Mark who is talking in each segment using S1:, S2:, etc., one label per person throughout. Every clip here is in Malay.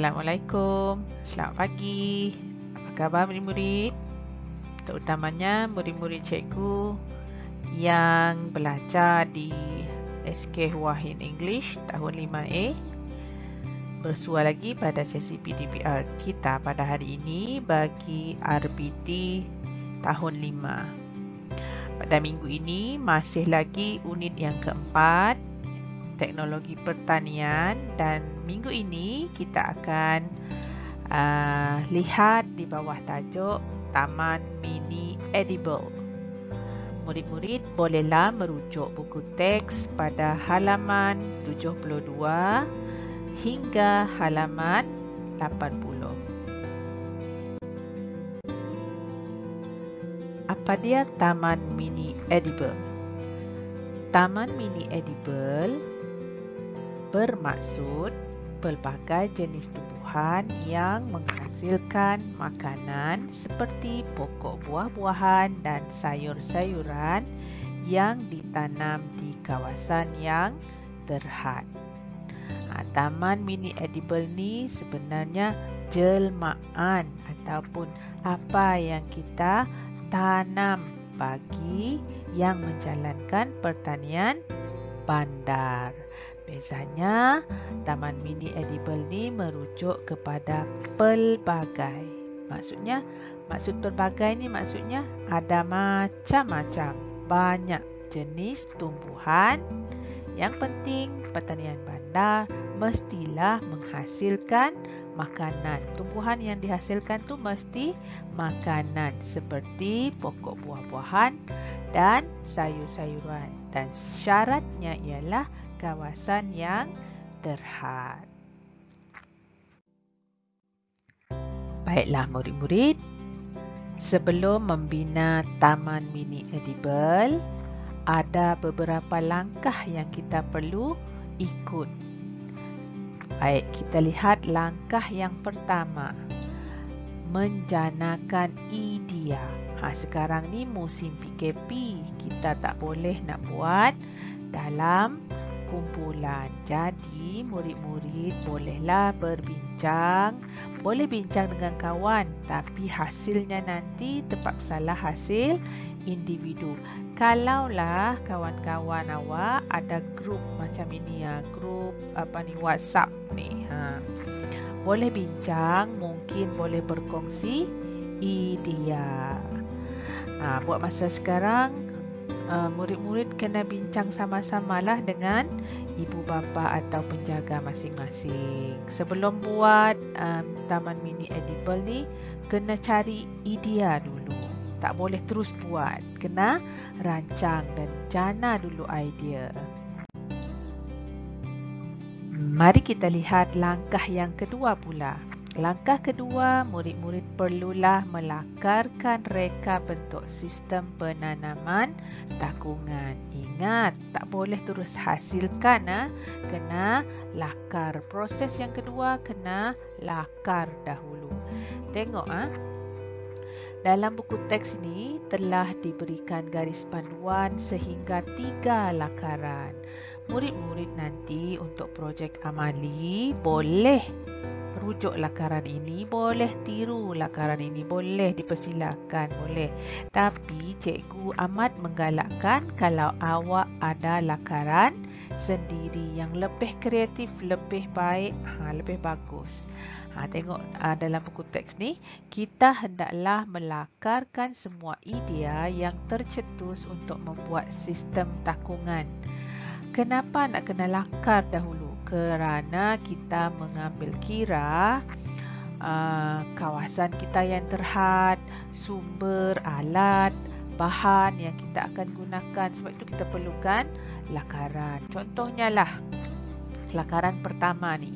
S1: Assalamualaikum, selamat pagi. Apa khabar murid-murid? Terutamanya murid-murid cikgu yang belajar di SK Huahin English tahun 5A. Bersua lagi pada sesi PDPR kita pada hari ini bagi RBT tahun 5. Pada minggu ini masih lagi unit yang keempat, teknologi pertanian, dan minggu ini kita akan lihat di bawah tajuk Taman Mini Edible. Murid-murid bolehlah merujuk buku teks pada halaman 72 hingga halaman 80. Apa dia Taman Mini Edible? Taman Mini Edible bermaksud pelbagai jenis tumbuhan yang menghasilkan makanan seperti pokok buah-buahan dan sayur-sayuran yang ditanam di kawasan yang terhad. Taman Mini Edible ni sebenarnya jelmaan ataupun apa yang kita tanam bagi yang menjalankan pertanian bandar. Bezanya, Taman Mini Edible ni merujuk kepada pelbagai. Maksud pelbagai ni maksudnya ada macam-macam, banyak jenis tumbuhan. Yang penting, pertanian bandar mestilah menghasilkan makanan. Tumbuhan yang dihasilkan tu mesti makanan seperti pokok buah-buahan dan sayur-sayuran. Dan syaratnya ialah kawasan yang terhad. Baiklah murid-murid, sebelum membina Taman Mini Edible, ada beberapa langkah yang kita perlu ikut. Baik, kita lihat langkah yang pertama. Menjanakan idea. Sekarang ni musim PKP, kita tak boleh nak buat dalam kumpulan. Jadi, murid-murid bolehlah berbincang. Boleh bincang dengan kawan, tapi hasilnya nanti terpaksalah hasil individu. Kalaulah kawan-kawan awak ada grup macam ini, grup WhatsApp ni, boleh bincang, mungkin boleh berkongsi idea. Buat masa sekarang, murid-murid kena bincang sama-samalah dengan ibu bapa atau penjaga masing-masing. Sebelum buat Taman Mini Edible ni, kena cari idea dulu. Tak boleh terus buat. Kena rancang dan jana dulu idea. Mari kita lihat langkah yang kedua pula. Langkah kedua, murid-murid perlulah melakarkan reka bentuk sistem penanaman takungan. Ingat, tak boleh terus hasilkan, kena lakar. Proses yang kedua, kena lakar dahulu. Tengok, dalam buku teks ini telah diberikan garis panduan sehingga 3 lakaran. Murid-murid nanti untuk projek amali boleh rujuk lakaran ini, boleh tiru lakaran ini, boleh dipersilakan, boleh. Tapi cikgu amat menggalakkan kalau awak ada lakaran sendiri yang lebih kreatif, lebih baik, lebih bagus. Tengok dalam buku teks ni, kita hendaklah melakarkan semua idea yang tercetus untuk membuat sistem takungan. Kenapa nak kena lakar dahulu? Kerana kita mengambil kira kawasan kita yang terhad, sumber, alat, bahan yang kita akan gunakan. Sebab itu kita perlukan lakaran. Contohnya lah, lakaran pertama ni.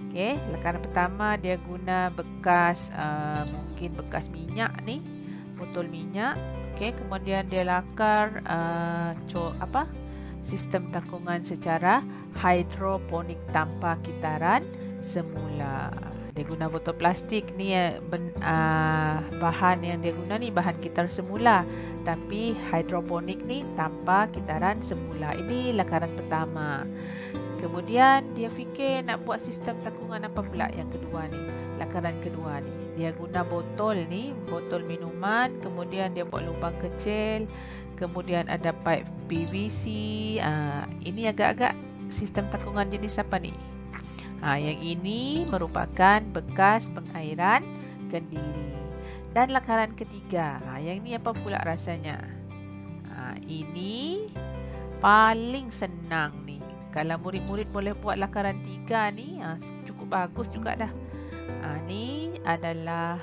S1: Okay, lakaran pertama dia guna bekas, mungkin bekas minyak ni, botol minyak. Okay, kemudian dia lakar sistem takungan secara hidroponik tanpa kitaran semula. Dia guna botol plastik ni, bahan yang dia guna ni bahan kitar semula, tapi hidroponik ni tanpa kitaran semula. Ini lakaran pertama. Kemudian dia fikir nak buat sistem takungan apa pula yang kedua ni, lakaran kedua ni. Dia guna botol ni, botol minuman, kemudian dia buat lubang kecil, kemudian ada pipe PVC. Ini agak-agak sistem takungan jenis apa ni? Yang ini merupakan bekas pengairan kendiri. Dan lakaran ketiga, yang ini apa pula rasanya? Ini paling senang ni. Kalau murid-murid boleh buat lakaran 3 ni, cukup bagus juga dah. Ni adalah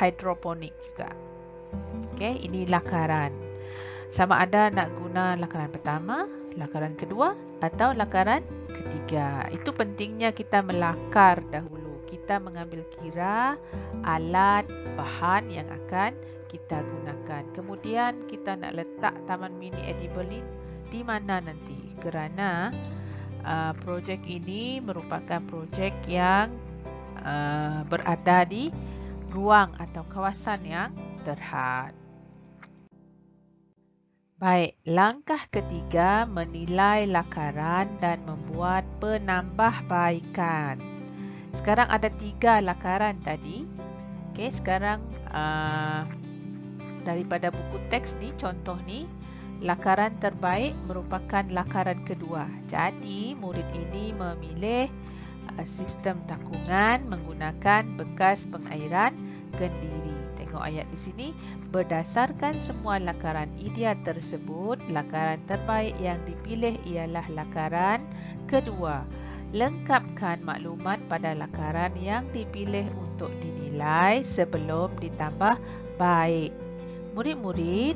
S1: hidroponik juga. Okay, ini lakaran. Sama ada nak guna lakaran pertama, lakaran kedua atau lakaran ketiga. Itu pentingnya kita melakar dahulu. Kita mengambil kira alat, bahan yang akan kita gunakan. Kemudian kita nak letak taman mini edible ni di mana nanti. Kerana projek ini merupakan projek yang berada di ruang atau kawasan yang terhad. Baik, langkah ketiga menilai lakaran dan membuat penambahbaikan. Sekarang ada 3 lakaran tadi. Okey, sekarang daripada buku teks ni, contoh ni, lakaran terbaik merupakan lakaran kedua. Jadi, murid ini memilih sistem takungan menggunakan bekas pengairan kendiri. Tengok ayat di sini. Berdasarkan semua lakaran ideal tersebut, lakaran terbaik yang dipilih ialah lakaran kedua. Lengkapkan maklumat pada lakaran yang dipilih untuk dinilai sebelum ditambah baik. Murid-murid,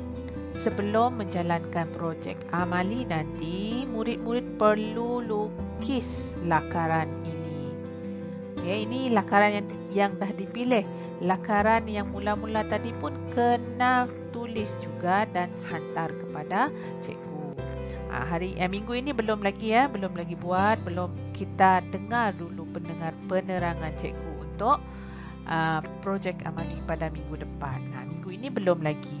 S1: sebelum menjalankan projek amali nanti, murid-murid perlu lukis lakaran ini. Okay, ini lakaran yang dah dipilih. Lakaran yang mula-mula tadi pun kena tulis juga dan hantar kepada cikgu. Minggu ini belum lagi buat, belum kita dengar dulu penerangan cikgu untuk projek amali pada minggu depan. Minggu ini belum lagi.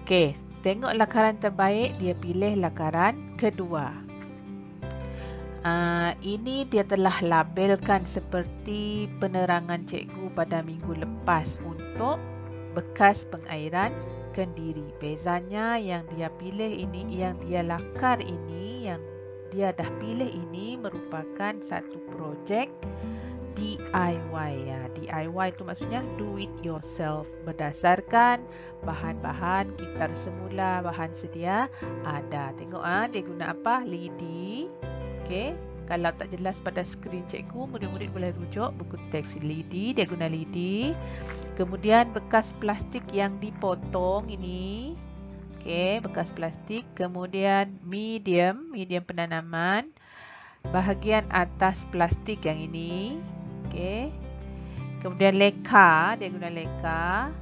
S1: Okey, tengok lakaran terbaik, dia pilih lakaran kedua. Ini dia telah labelkan seperti penerangan cikgu pada minggu lepas untuk bekas pengairan kendiri. Bezanya yang dia pilih ini, yang dia lakar ini, yang dia dah pilih ini merupakan satu projek DIY. DIY itu maksudnya do it yourself, berdasarkan bahan-bahan kitar semula, bahan sedia ada. Tengok dia guna apa? Lidi. Okey, kalau tak jelas pada skrin cikgu, murid-murid boleh rujuk buku teks lidi, dia guna lidi. Kemudian bekas plastik yang dipotong ini. Okey, bekas plastik. Kemudian medium penanaman. Bahagian atas plastik yang ini. Okey. Kemudian leka, dia guna leka.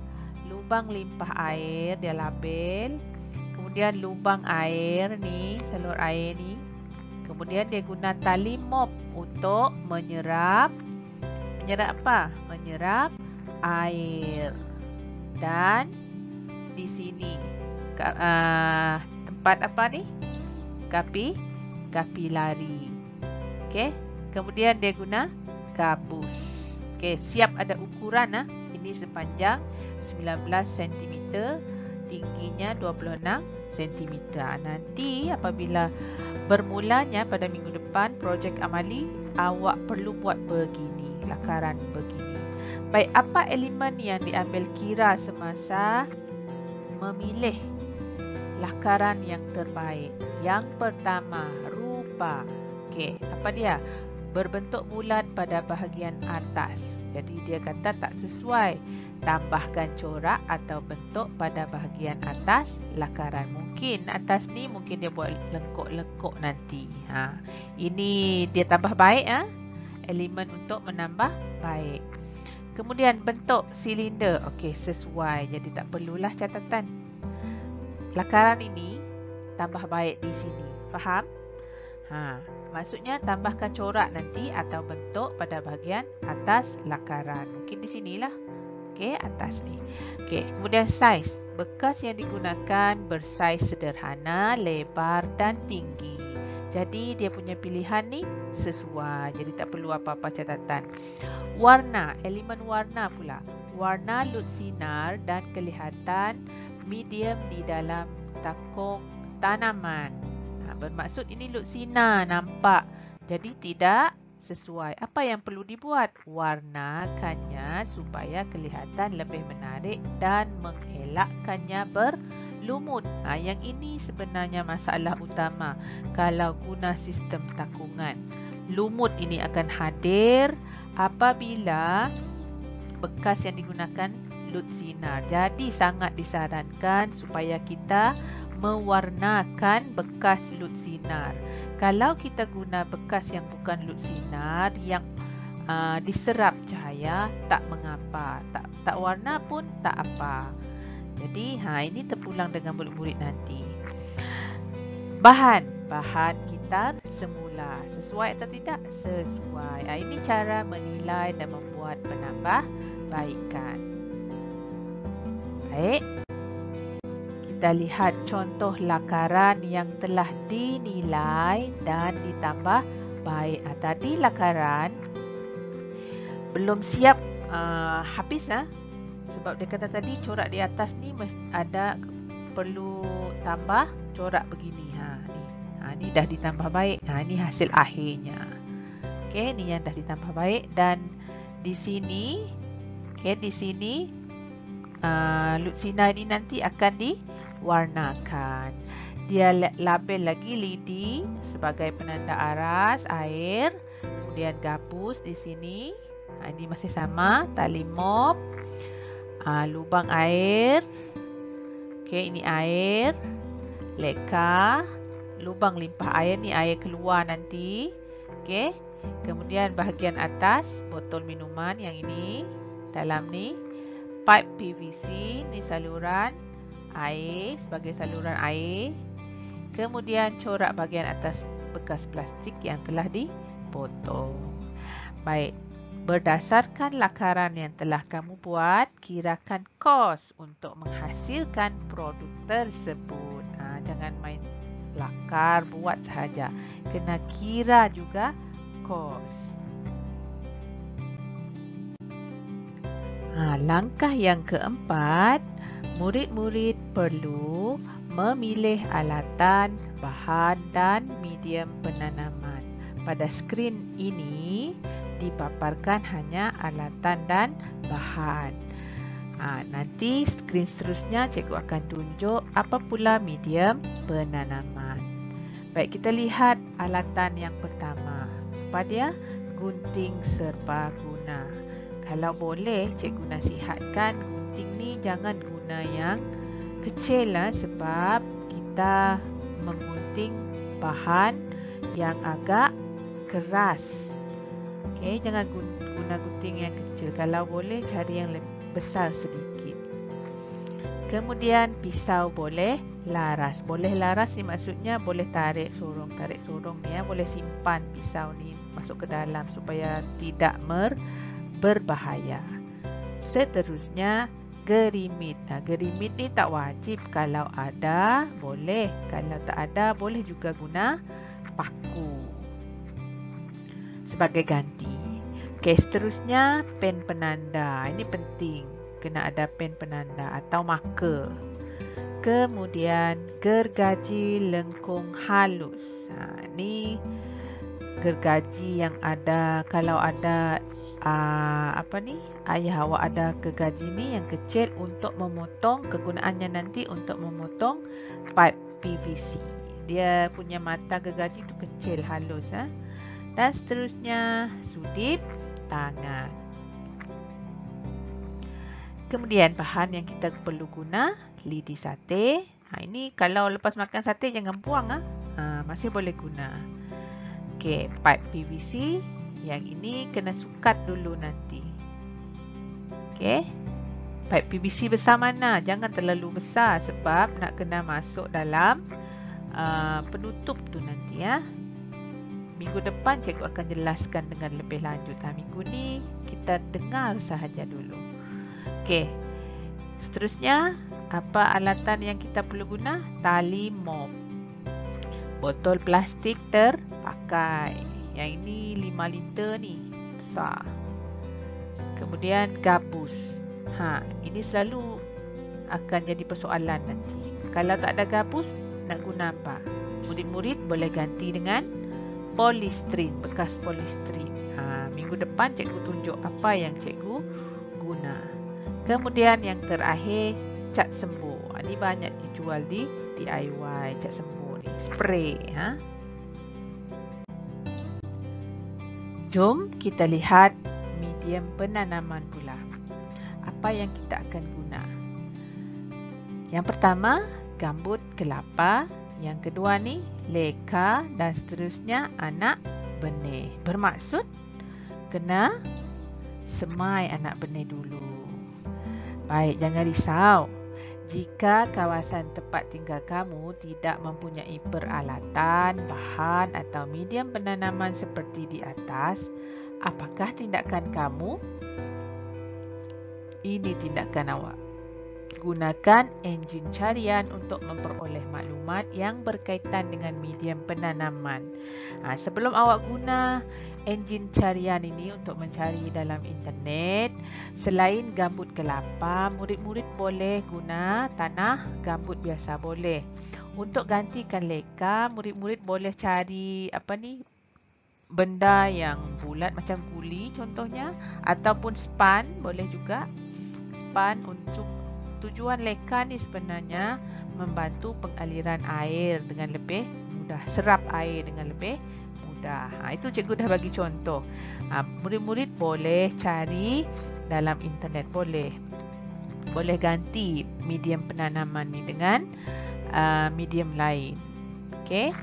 S1: Lubang limpah air, dia label. Kemudian lubang air ni, salur air ni. Kemudian dia guna tali mop untuk menyerap apa? Menyerap air. Dan di sini tempat apa ni? Kapilari. Okey. Kemudian dia guna gabus. Okey, siap ada ukuran Ini sepanjang 19 cm, tingginya 26 cm. Nanti apabila bermulanya pada minggu depan projek amali, awak perlu buat begini, lakaran begini. Baik, apa elemen yang diambil kira semasa memilih lakaran yang terbaik? Yang pertama, rupa. Okey, apa dia? Berbentuk bulat pada bahagian atas. Jadi dia kata tak sesuai. Tambahkan corak atau bentuk pada bahagian atas lakaran. Mungkin atas ni mungkin dia buat lengkok-lengkok nanti. Ini dia tambah baik elemen untuk menambah baik. Kemudian bentuk silinder. Okey, sesuai. Jadi tak perlulah catatan. Lakaran ini tambah baik di sini. Faham? Maksudnya tambahkan corak nanti atau bentuk pada bahagian atas lakaran. Mungkin di sinilah. Okey, atas ni. Okey, kemudian saiz. Bekas yang digunakan bersaiz sederhana, lebar dan tinggi. Jadi dia punya pilihan ni sesuai. Jadi tak perlu apa-apa catatan. Warna, elemen warna pula. Warna lut sinar dan kelihatan medium di dalam takung tanaman. Bermaksud ini lut sinar nampak. Jadi tidak sesuai. Apa yang perlu dibuat? Warnakannya supaya kelihatan lebih menarik dan mengelakkannya berlumut. Yang ini sebenarnya masalah utama kalau guna sistem takungan. Lumut ini akan hadir apabila bekas yang digunakan lut sinar. Jadi sangat disarankan supaya kita mewarnakan bekas lut sinar. Kalau kita guna bekas yang bukan lut sinar yang diserap cahaya, tak mengapa, tak warna pun tak apa. Jadi ini terpulang dengan murid-murid nanti. Bahan gitar semula sesuai atau tidak? Sesuai. Ini cara menilai dan membuat penambahbaikan. Baik. Kita lihat contoh lakaran yang telah dinilai dan ditambah baik. Tadi lakaran belum siap habis sebab dia kata tadi corak di atas ni ada perlu tambah corak begini. Ni dah ditambah baik. Ni hasil akhirnya. Okey, ni yang dah ditambah baik dan di sini lut sinar ini nanti akan diwarnakan. Dia label lagi lidi sebagai penanda aras, air, kemudian gabus di sini. Ini masih sama, tali mop, lubang air. Okey, ini air, leka, lubang limpah air ni air keluar nanti. Okey. Kemudian bahagian atas botol minuman yang ini dalam ni pipe PVC ni saluran air sebagai saluran air. Kemudian corak bahagian atas bekas plastik yang telah dipotong. Baik, berdasarkan lakaran yang telah kamu buat, kirakan kos untuk menghasilkan produk tersebut. Jangan main lakar, buat sahaja. Kena kira juga kos. Langkah yang keempat, murid-murid perlu memilih alatan, bahan dan medium penanaman. Pada skrin ini dipaparkan hanya alatan dan bahan. Nanti skrin seterusnya cikgu akan tunjuk apa pula medium penanaman. Baik, kita lihat alatan yang pertama. Apa dia? Gunting serbaguna. Kalau boleh, cikgu nasihatkan gunting ni jangan guna yang kecil sebab kita menggunting bahan yang agak keras. Okey, jangan guna gunting yang kecil. Kalau boleh, cari yang lebih besar sedikit. Kemudian pisau boleh laras. Boleh laras ni maksudnya boleh tarik sorong ni boleh simpan pisau ni masuk ke dalam supaya tidak berbahaya. Seterusnya gerimit. Gerimit ni tak wajib, kalau ada boleh, kalau tak ada boleh juga guna paku sebagai ganti. Okey, seterusnya pen penanda. Ini penting, kena ada pen penanda atau marker. Kemudian gergaji lengkung halus. Ni gergaji yang ada, kalau ada ayah awak ada gergaji ni yang kecil untuk memotong, kegunaannya nanti untuk memotong pipe PVC. Dia punya mata gergaji tu kecil, halus. Dan seterusnya sudip tangan. Kemudian bahan yang kita perlu guna, lidi sate. Ini kalau lepas makan sate jangan buang, masih boleh guna. Okey, pipe PVC. Yang ini kena sukat dulu nanti. Okey. Pipe PVC besar mana? Jangan terlalu besar sebab nak kena masuk dalam penutup tu nanti Minggu depan cikgu akan jelaskan dengan lebih lanjut. Minggu ni kita dengar sahaja dulu. Okey. Seterusnya, apa alatan yang kita perlu guna? Tali mop. Botol plastik terpakai. Yang ini 5 liter ni, besar. Kemudian gabus. Ini selalu akan jadi persoalan nanti. Kalau tak ada gabus, nak guna apa? Murid-murid boleh ganti dengan polistrin, bekas polistrin. Minggu depan cikgu tunjuk apa yang cikgu guna. Kemudian yang terakhir, cat sembuh. Ini banyak dijual di DIY, cat sembuh ni, spray. Jom kita lihat medium penanaman pula. Apa yang kita akan guna? Yang pertama, gambut kelapa. Yang kedua ni, leka dan seterusnya anak benih. Bermaksud kena semai anak benih dulu. Baik, jangan risau. Jika kawasan tempat tinggal kamu tidak mempunyai peralatan, bahan atau medium penanaman seperti di atas, apakah tindakan kamu? Ini tindakan awak. Gunakan enjin carian untuk memperoleh maklumat yang berkaitan dengan medium penanaman. Sebelum awak guna enjin carian ini untuk mencari dalam internet, selain gambut kelapa, murid-murid boleh guna tanah gambut biasa boleh. Untuk gantikan leka, murid-murid boleh cari benda yang bulat macam guli contohnya, ataupun span boleh juga. Span untuk tujuan leka ni sebenarnya membantu pengaliran air dengan lebih mudah, serap air dengan lebih mudah. Itu cikgu dah bagi contoh. Murid-murid boleh cari dalam internet, boleh ganti medium penanaman ni dengan medium lain. Okey.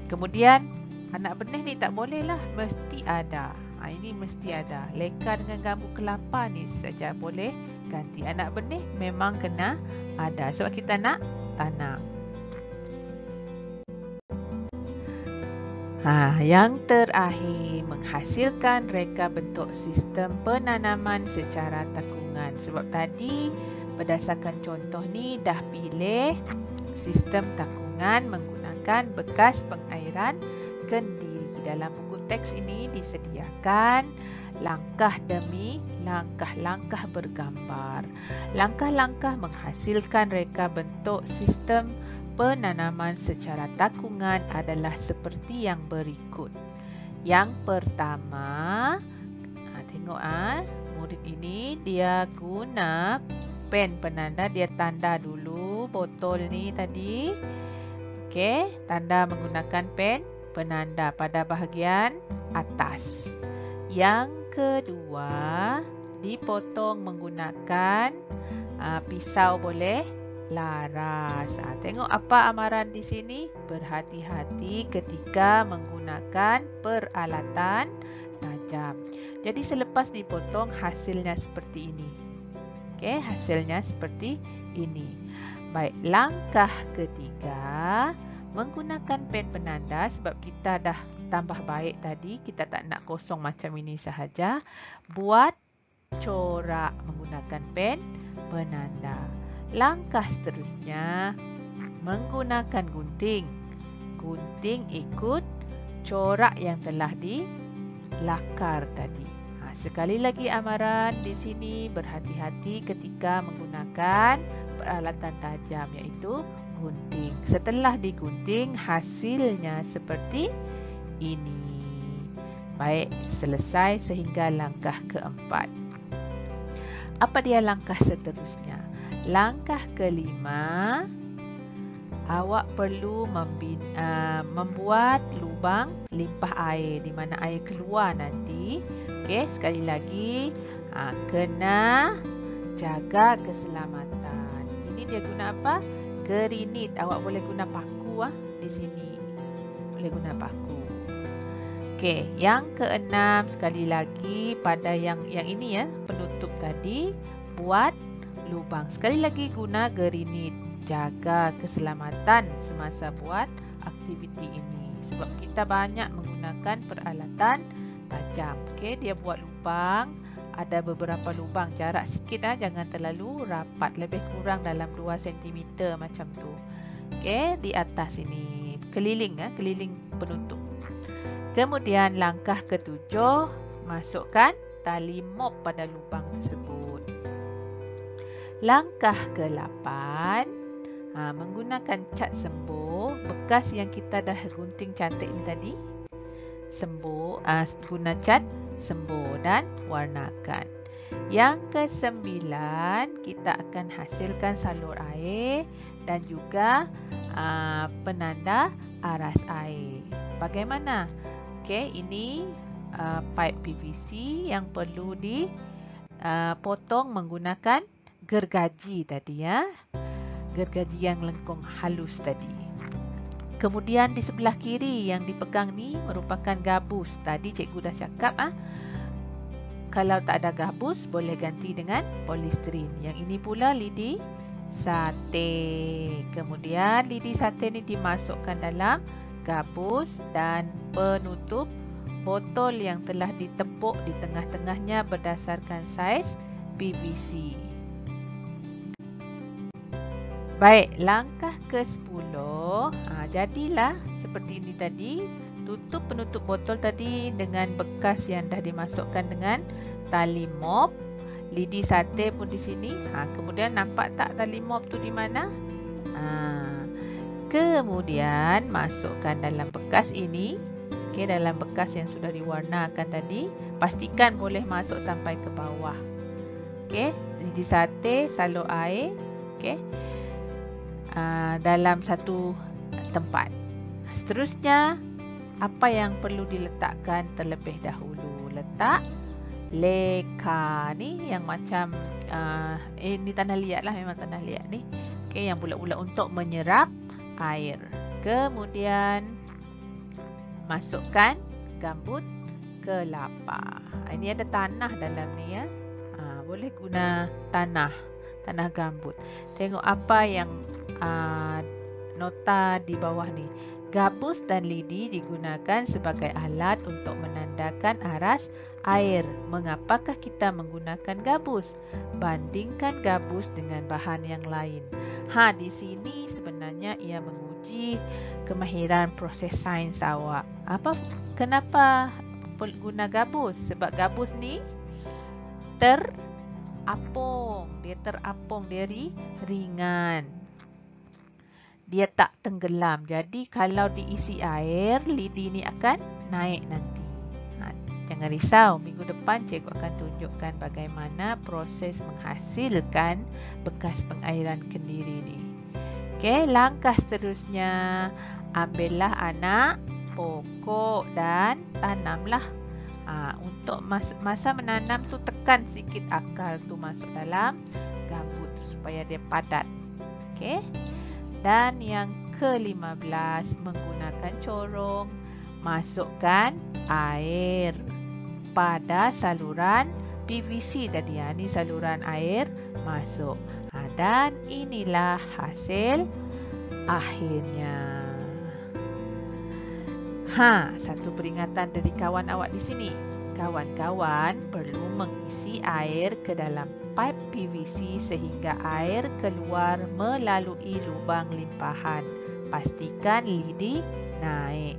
S1: Kemudian anak benih ni tak boleh lah, mesti ada. Ini mesti ada. Leka dengan gambut kelapa ni saja boleh ganti. Anak benih memang kena ada sebab kita nak tanam. Yang terakhir, menghasilkan reka bentuk sistem penanaman secara takungan. Sebab tadi berdasarkan contoh ni dah pilih sistem takungan menggunakan bekas pengairan kendiri. Dalam buku teks ini disediakan langkah demi langkah-langkah bergambar. Langkah-langkah menghasilkan reka bentuk sistem penanaman secara takungan adalah seperti yang berikut. Yang pertama, tengok murid ini dia guna pen penanda, dia tanda dulu botol ni tadi. Okey, tanda menggunakan pen penanda pada bahagian atas. Yang kedua, dipotong menggunakan pisau boleh laras. Tengok apa amaran di sini? Berhati-hati ketika menggunakan peralatan tajam. Jadi selepas dipotong hasilnya seperti ini. Okey, hasilnya seperti ini. Baik, langkah ketiga, menggunakan pen penanda sebab kita dah tambah baik tadi, kita tak nak kosong macam ini sahaja. Buat corak menggunakan pen penanda. Langkah seterusnya, menggunakan gunting. Gunting ikut corak yang telah dilakar tadi. Sekali lagi amaran di sini, berhati-hati ketika menggunakan peralatan tajam iaitu gunting. Setelah digunting, hasilnya seperti ini. Baik, selesai sehingga langkah keempat. Apa dia langkah seterusnya? Langkah kelima, awak perlu membuat lubang limpah air di mana air keluar nanti. Okey, sekali lagi, kena jaga keselamatan. Ini dia guna apa? Gerinit. Awak boleh guna paku di sini. Boleh guna paku. Okey, yang keenam, sekali lagi pada yang ini penutup tadi, buat lubang. Sekali lagi guna gerinit. Jaga keselamatan semasa buat aktiviti ini. Sebab kita banyak menggunakan peralatan tajam. Okey, dia buat lubang. Ada beberapa lubang, jarak sikit jangan terlalu rapat, lebih kurang dalam 2 cm macam tu. Okey, di atas ini keliling keliling penutup. Kemudian langkah ketujuh, masukkan tali mop pada lubang tersebut. Langkah ke-8, menggunakan cat sembuh bekas yang kita dah gunting cantik ni tadi. Sembuh, guna cat sembuh dan warnakan. Yang ke-9, kita akan hasilkan salur air dan juga penanda aras air. Bagaimana? Okey, ini pipe PVC yang perlu dipotong menggunakan gergaji tadi ya. Gergaji yang lengkung halus tadi. Kemudian di sebelah kiri yang dipegang ni merupakan gabus. Tadi cikgu dah cakap kalau tak ada gabus boleh ganti dengan polistiren. Yang ini pula lidi sate. Kemudian lidi sate ni dimasukkan dalam gabus dan penutup botol yang telah ditepuk di tengah-tengahnya berdasarkan saiz PVC. Baik, langkah ke-10. Jadilah seperti ini tadi. Tutup penutup botol tadi dengan bekas yang dah dimasukkan dengan tali mop. Lidi sate pun di sini. Kemudian nampak tak tali mop tu di mana? Kemudian masukkan dalam bekas ini. Okey, dalam bekas yang sudah diwarnakan tadi. Pastikan boleh masuk sampai ke bawah. Okey, lidi sate, salur air. Okey. Dalam satu tempat. Seterusnya, apa yang perlu diletakkan terlebih dahulu? Letak leka ni yang macam ini tanah liat lah, memang tanah liat ni. Okey, yang bulat-bulat untuk menyerap air. Kemudian masukkan gambut kelapa. Ini ada tanah dalam ni ya. Boleh guna tanah gambut. Tengok apa yang nota di bawah ni. Gabus dan lidi digunakan sebagai alat untuk menandakan aras air. Mengapakah kita menggunakan gabus? Bandingkan gabus dengan bahan yang lain. Di sini sebenarnya ia menguji kemahiran proses sains awak. Kenapa guna gabus? Sebab gabus ni terapung. Dia terapung, dia ringan. Dia tak tenggelam. Jadi kalau diisi air, lidi ni akan naik nanti. Jangan risau, minggu depan cikgu akan tunjukkan bagaimana proses menghasilkan bekas pengairan kendiri ni. Okey, langkah seterusnya, ambillah anak pokok dan tanamlah. Untuk masa menanam tu tekan sikit akar tu masuk dalam gambut supaya dia padat. Okey. Dan yang ke-15, menggunakan corong, masukkan air pada saluran PVC tadi. Ini saluran air masuk. Dan inilah hasil akhirnya. Satu peringatan dari kawan awak di sini. Kawan-kawan perlu mengisi air ke dalam pipe PVC sehingga air keluar melalui lubang limpahan. Pastikan lidi naik.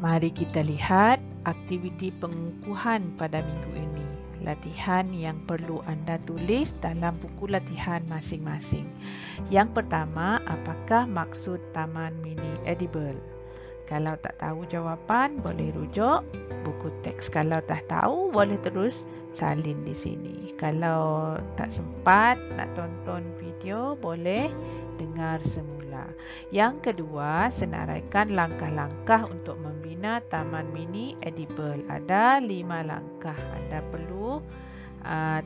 S1: Mari kita lihat aktiviti pengukuhan pada minggu ini. Latihan yang perlu anda tulis dalam buku latihan masing-masing. Yang pertama, apakah maksud taman mini edible? Kalau tak tahu jawapan, boleh rujuk buku teks. Kalau dah tahu, boleh terus salin di sini. Kalau tak sempat nak tonton video, boleh dengar semula. Yang kedua, senaraikan langkah-langkah untuk membina taman mini edible. Ada 5 langkah. Anda perlu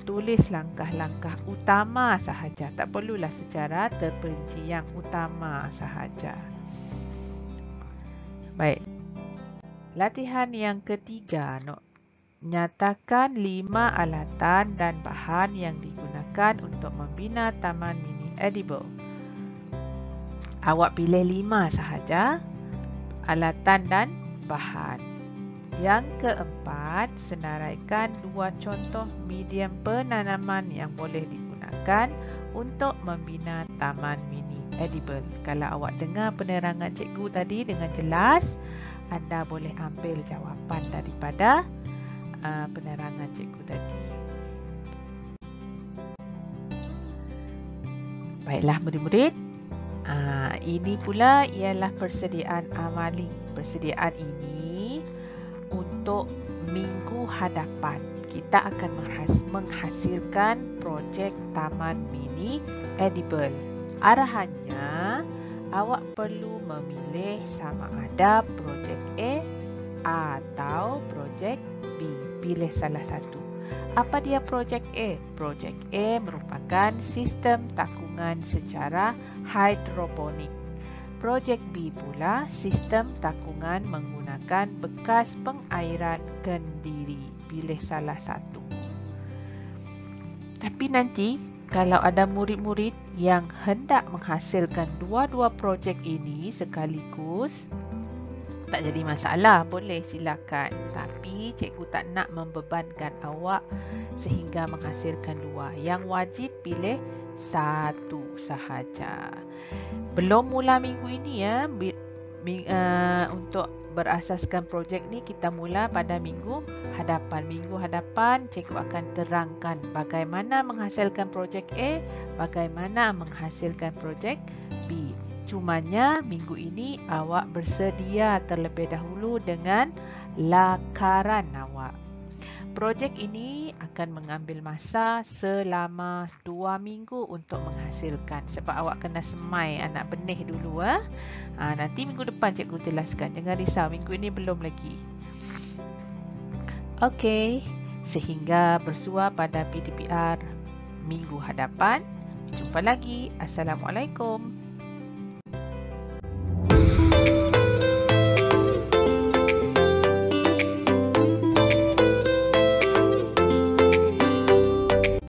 S1: tulis langkah-langkah utama sahaja. Tak perlulah secara terperinci, yang utama sahaja. Baik. Latihan yang ketiga. Nyatakan 5 alatan dan bahan yang digunakan untuk membina taman mini edible. Awak pilih 5 sahaja. alatan dan bahan. Yang keempat, senaraikan 2 contoh medium penanaman yang boleh digunakan untuk membina taman mini edible. Kalau awak dengar penerangan cikgu tadi dengan jelas, anda boleh ambil jawapan daripada penerangan cikgu tadi. Baiklah murid-murid, ini pula ialah persediaan amali. Persediaan ini untuk minggu hadapan. Kita akan menghasilkan projek taman mini edible. Arahannya, awak perlu memilih sama ada projek A atau projek B. Pilih salah satu. Apa dia projek A? Projek A merupakan sistem takungan secara hidroponik. Projek B pula sistem takungan menggunakan bekas pengairan kendiri. Pilih salah satu. Tapi nanti kalau ada murid-murid yang hendak menghasilkan dua-dua projek ini sekaligus, tak jadi masalah, boleh silakan. Tapi cikgu tak nak membebankan awak sehingga menghasilkan dua. Yang wajib pilih satu sahaja. Belum mula minggu ini ya, untuk berasaskan projek ni kita mula pada minggu hadapan. Minggu hadapan cikgu akan terangkan bagaimana menghasilkan projek A, bagaimana menghasilkan projek B. Cumanya minggu ini awak bersedia terlebih dahulu dengan lakaran awak. Projek ini akan mengambil masa selama 2 minggu untuk menghasilkan. Sebab awak kena semai anak benih dulu. Nanti minggu depan cikgu jelaskan. Jangan risau, minggu ini belum lagi. Okey, sehingga bersua pada PDPR minggu hadapan. Jumpa lagi. Assalamualaikum.